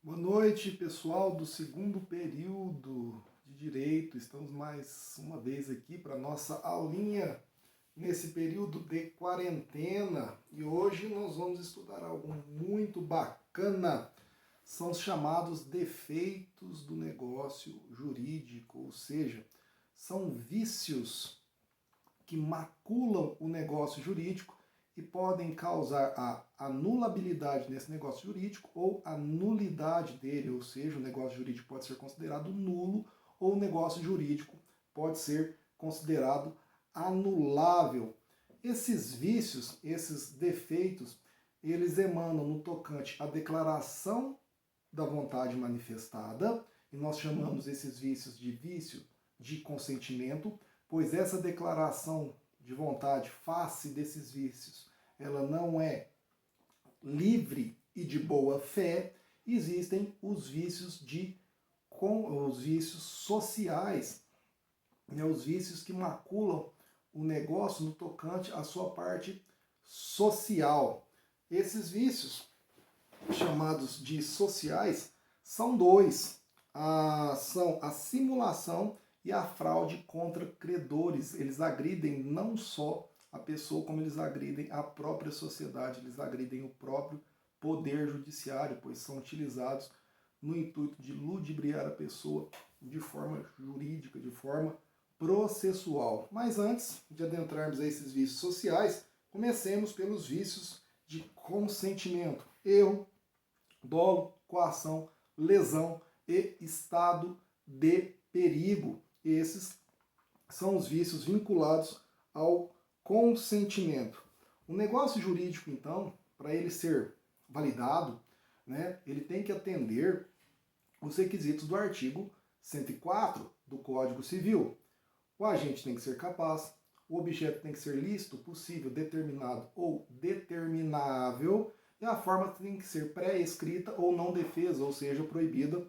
Boa noite, pessoal do segundo período de Direito. Estamos mais uma vez aqui para nossa aulinha nesse período de quarentena. E hoje nós vamos estudar algo muito bacana. São os chamados defeitos do negócio jurídico, ou seja, são vícios que maculam o negócio jurídico e podem causar a anulabilidade nesse negócio jurídico ou a nulidade dele, ou seja, o negócio jurídico pode ser considerado nulo ou o negócio jurídico pode ser considerado anulável. Esses vícios, esses defeitos, eles emanam no tocante à declaração da vontade manifestada, e nós chamamos esses vícios de vício de consentimento, pois essa declaração de vontade face desses vícios, ela não é livre e de boa fé. Existem os vícios os vícios sociais, né, os vícios que maculam o negócio no tocante à sua parte social. Esses vícios, chamados de sociais, são dois. São a simulação e a fraude contra credores. Eles agridem não só a pessoa, como eles agridem a própria sociedade, eles agridem o próprio poder judiciário, pois são utilizados no intuito de ludibriar a pessoa de forma jurídica, de forma processual. Mas antes de adentrarmos a esses vícios sociais, comecemos pelos vícios de consentimento: erro, dolo, coação, lesão e estado de perigo. Esses são os vícios vinculados ao consentimento. O negócio jurídico, então, para ele ser validado, né, ele tem que atender os requisitos do artigo 104 do Código Civil. O agente tem que ser capaz, o objeto tem que ser lícito, possível, determinado ou determinável, e a forma tem que ser pré-escrita ou não defesa, ou seja, proibida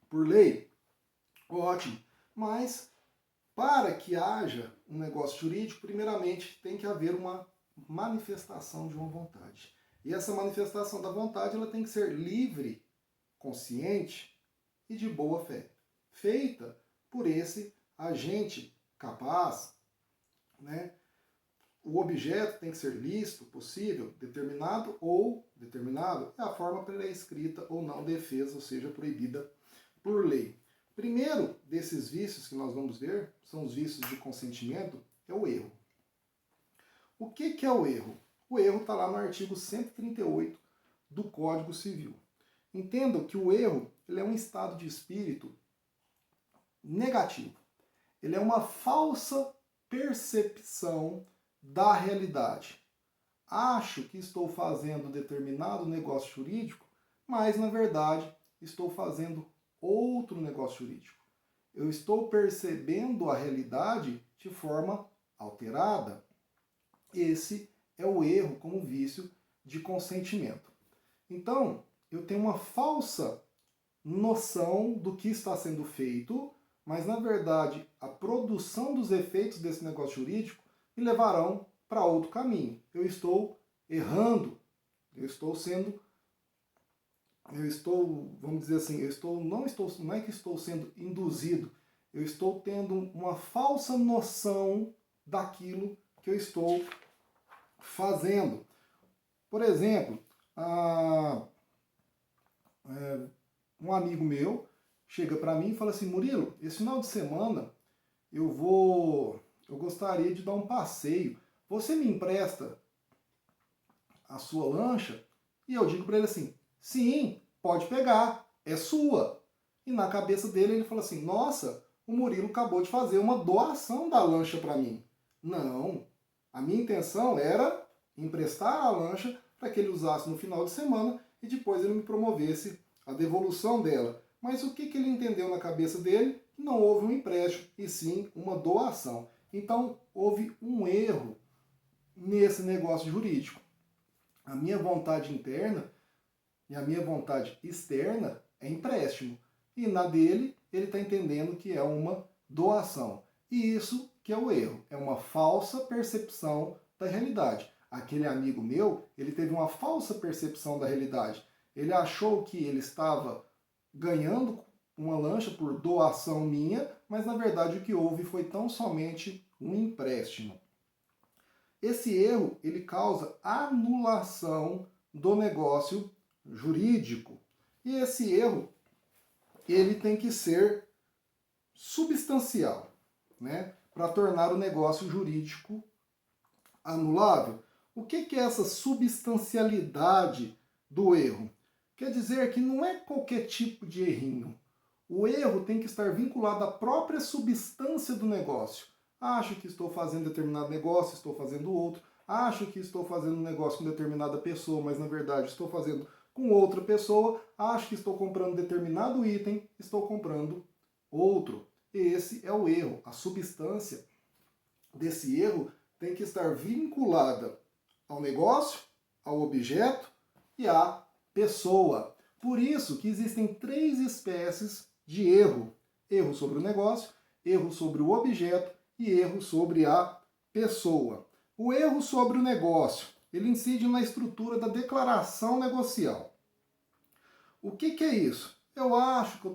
por lei. Ótimo. Mas, para que haja um negócio jurídico, primeiramente tem que haver uma manifestação de uma vontade. E essa manifestação da vontade ela tem que ser livre, consciente e de boa fé, feita por esse agente capaz, né? O objeto tem que ser lícito, possível, determinado ou determinado, é a forma pré-escrita ou não defesa, ou seja, proibida por lei. Primeiro desses vícios que nós vamos ver, são os vícios de consentimento, é o erro. O que é o erro? O erro está lá no artigo 138 do Código Civil. Entendam que o erro ele é um estado de espírito negativo. Ele é uma falsa percepção da realidade. Acho que estou fazendo determinado negócio jurídico, mas na verdade estou fazendo outro negócio jurídico. Eu estou percebendo a realidade de forma alterada. Esse é o erro como vício de consentimento. Então, eu tenho uma falsa noção do que está sendo feito, mas na verdade a produção dos efeitos desse negócio jurídico me levarão para outro caminho. Eu estou errando, vamos dizer assim, não é que estou sendo induzido, eu estou tendo uma falsa noção daquilo que eu estou fazendo. Por exemplo, um amigo meu chega para mim e fala assim: Murilo, esse final de semana eu gostaria de dar um passeio. Você me empresta a sua lancha? E eu digo para ele assim: sim, pode pegar, é sua. E na cabeça dele ele fala assim: nossa, o Murilo acabou de fazer uma doação da lancha para mim. Não, a minha intenção era emprestar a lancha para que ele usasse no final de semana e depois ele me promovesse a devolução dela. Mas o que ele entendeu na cabeça dele? Não houve um empréstimo, e sim uma doação. Então, houve um erro nesse negócio jurídico. A minha vontade interna e a minha vontade externa é empréstimo. E na dele, ele está entendendo que é uma doação. E isso que é o erro. É uma falsa percepção da realidade. Aquele amigo meu, ele teve uma falsa percepção da realidade. Ele achou que ele estava ganhando uma lancha por doação minha, mas na verdade o que houve foi tão somente um empréstimo. Esse erro ele causa anulação do negócio jurídico. E esse erro ele tem que ser substancial, né, para tornar o negócio jurídico anulável. O que é essa substancialidade do erro? Quer dizer que não é qualquer tipo de errinho. O erro tem que estar vinculado à própria substância do negócio. Acho que estou fazendo determinado negócio, estou fazendo outro. Acho que estou fazendo um negócio com determinada pessoa, mas na verdade estou fazendo com outra pessoa. Acho que estou comprando determinado item, estou comprando outro. Esse é o erro. A substância desse erro tem que estar vinculada ao negócio, ao objeto e à pessoa. Por isso que existem 3 espécies de erro. Erro sobre o negócio, erro sobre o objeto e erro sobre a pessoa. O erro sobre o negócio, ele incide na estrutura da declaração negocial. O que é isso? Eu acho que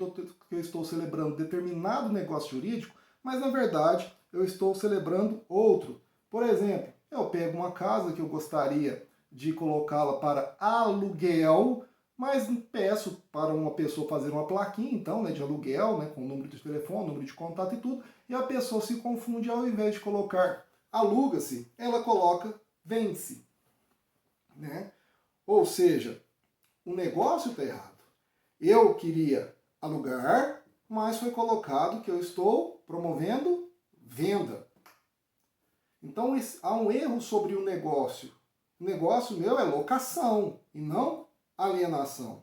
eu estou celebrando determinado negócio jurídico, mas na verdade eu estou celebrando outro. Por exemplo, eu pego uma casa que eu gostaria de colocá-la para aluguel, mas peço para uma pessoa fazer uma plaquinha, então, né, de aluguel, né, com número de telefone, número de contato e tudo, e a pessoa se confunde, ao invés de colocar aluga-se, ela coloca vende-se, né? Ou seja, o negócio está errado. Eu queria alugar, mas foi colocado que eu estou promovendo venda. Então há um erro sobre o negócio. O negócio meu é locação e não alienação.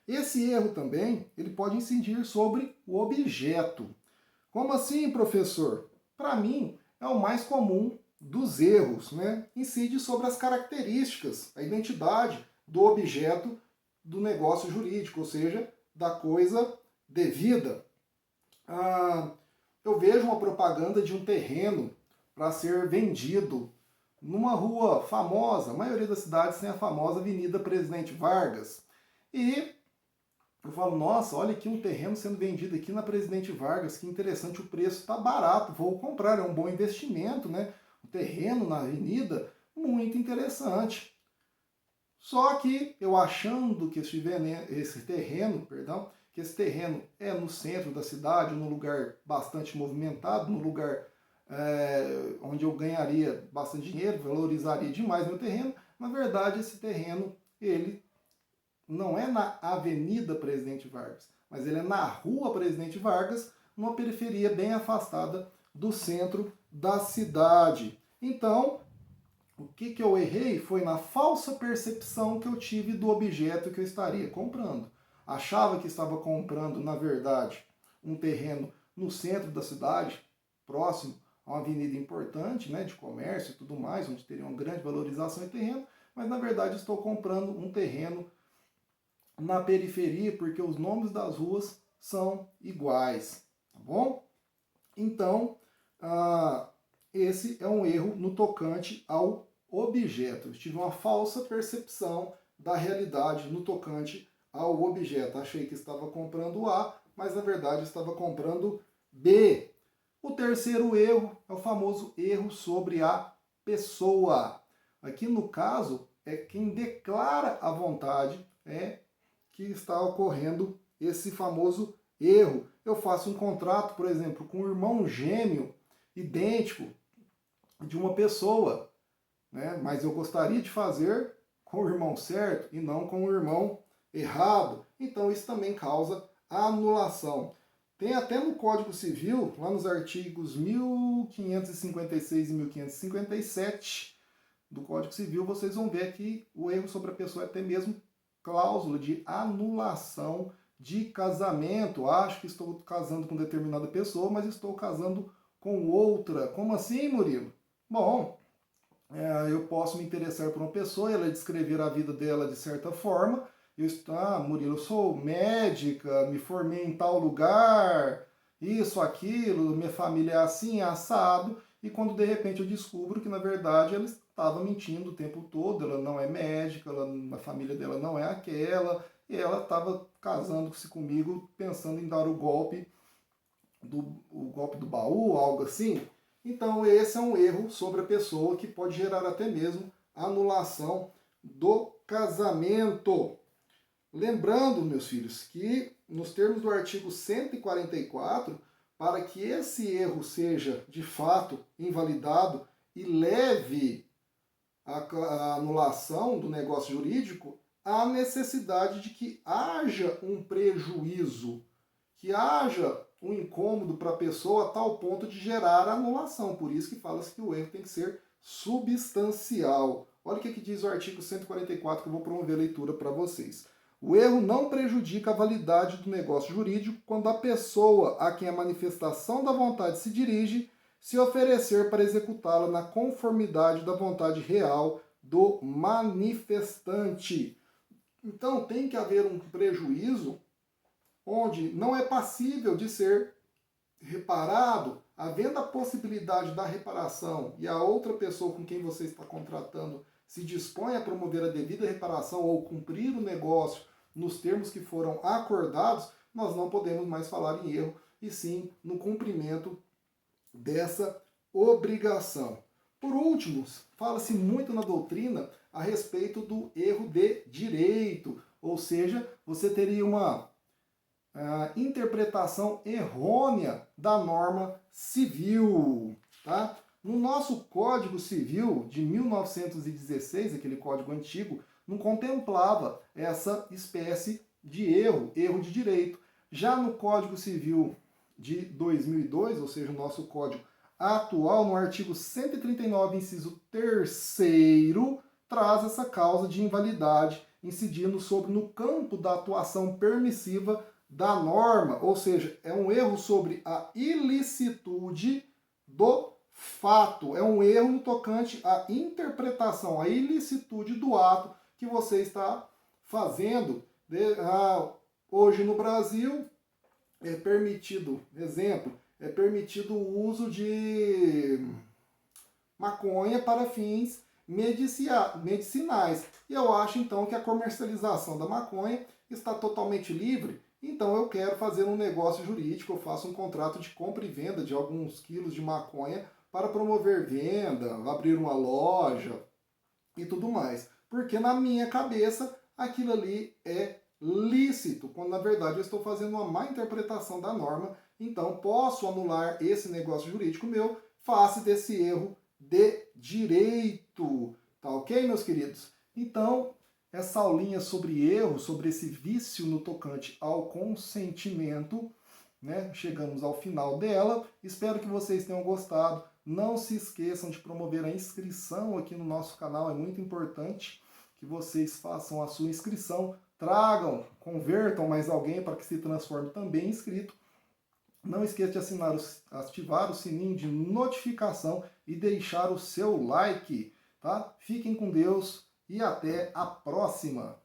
Esse erro também ele pode incidir sobre o objeto. Como assim, professor? Para mim, é o mais comum dos erros, né? Incide sobre as características, a identidade do objeto do negócio jurídico, ou seja, da coisa devida. Eu vejo uma propaganda de um terreno para ser vendido numa rua famosa, a maioria das cidades tem a famosa Avenida Presidente Vargas. E eu falo, nossa, olha aqui um terreno sendo vendido aqui na Presidente Vargas, que interessante, o preço está barato, vou comprar, é um bom investimento, né? Um terreno na avenida, muito interessante. Só que eu achando que esse terreno é no centro da cidade, num lugar bastante movimentado, num lugar onde eu ganharia bastante dinheiro, valorizaria demais meu terreno, na verdade esse terreno, ele não é na Avenida Presidente Vargas, mas ele é na Rua Presidente Vargas, numa periferia bem afastada do centro da cidade. Então, o que eu errei foi na falsa percepção que eu tive do objeto que eu estaria comprando. Achava que estava comprando, na verdade, um terreno no centro da cidade, próximo a uma avenida importante, né, de comércio e tudo mais, onde teria uma grande valorização de terreno, mas na verdade estou comprando um terreno na periferia, porque os nomes das ruas são iguais, tá bom? Então, esse é um erro no tocante ao objeto. Eu tive uma falsa percepção da realidade no tocante ao objeto. Achei que estava comprando A, mas na verdade estava comprando B. O terceiro erro é o famoso erro sobre a pessoa. Aqui no caso, é quem declara a vontade que está ocorrendo esse famoso erro. Eu faço um contrato, por exemplo, com um irmão gêmeo idêntico de uma pessoa, né? Mas eu gostaria de fazer com o irmão certo e não com o irmão errado. Então isso também causa anulação. Tem até no Código Civil, lá nos artigos 1556 e 1557 do Código Civil, vocês vão ver que o erro sobre a pessoa é até mesmo cláusula de anulação de casamento. Acho que estou casando com determinada pessoa, mas estou casando com outra. Como assim, Murilo? Bom, eu posso me interessar por uma pessoa, ela descrever a vida dela de certa forma. Murilo, eu sou médica, me formei em tal lugar, isso, aquilo, minha família é assim, é assado. E quando de repente eu descubro que na verdade ela está estava mentindo o tempo todo, ela não é médica, a família dela não é aquela, e ela estava casando-se comigo pensando em dar o golpe do baú, algo assim. Então esse é um erro sobre a pessoa que pode gerar até mesmo anulação do casamento. Lembrando, meus filhos, que nos termos do artigo 144, para que esse erro seja de fato invalidado e leve à anulação do negócio jurídico, há necessidade de que haja um prejuízo, que haja um incômodo para a pessoa a tal ponto de gerar anulação. Por isso que fala-se que o erro tem que ser substancial. Olha o que diz o artigo 144, que eu vou promover a leitura para vocês. O erro não prejudica a validade do negócio jurídico quando a pessoa a quem a manifestação da vontade se dirige se oferecer para executá-la na conformidade da vontade real do manifestante. Então tem que haver um prejuízo onde não é passível de ser reparado, havendo a possibilidade da reparação e a outra pessoa com quem você está contratando se dispõe a promover a devida reparação ou cumprir o negócio nos termos que foram acordados, nós não podemos mais falar em erro, e sim no cumprimento dessa obrigação. Por último, fala-se muito na doutrina a respeito do erro de direito, ou seja, você teria uma interpretação errônea da norma civil. Tá? No nosso Código Civil de 1916, aquele código antigo, não contemplava essa espécie de erro de direito. Já no Código Civil de 2002, ou seja, o nosso código atual, no artigo 139, inciso 3º, traz essa causa de invalidade, incidindo no campo da atuação permissiva da norma, ou seja, é um erro sobre a ilicitude do fato, é um erro no tocante à interpretação, à ilicitude do ato que você está fazendo. Hoje no Brasil é permitido, exemplo, é permitido o uso de maconha para fins medicinais. E eu acho então que a comercialização da maconha está totalmente livre. Então eu quero fazer um negócio jurídico, eu faço um contrato de compra e venda de alguns quilos de maconha para promover venda, abrir uma loja e tudo mais. Porque na minha cabeça aquilo ali é lícito, quando na verdade eu estou fazendo uma má interpretação da norma, então posso anular esse negócio jurídico meu face desse erro de direito. Tá ok, meus queridos? Então, essa aulinha sobre erro, sobre esse vício no tocante ao consentimento, né? Chegamos ao final dela. Espero que vocês tenham gostado. Não se esqueçam de promover a inscrição aqui no nosso canal. É muito importante que vocês façam a sua inscrição. Tragam, convertam mais alguém para que se transforme também em inscrito. Não esqueça de ativar o sininho de notificação e deixar o seu like. Tá? Fiquem com Deus e até a próxima!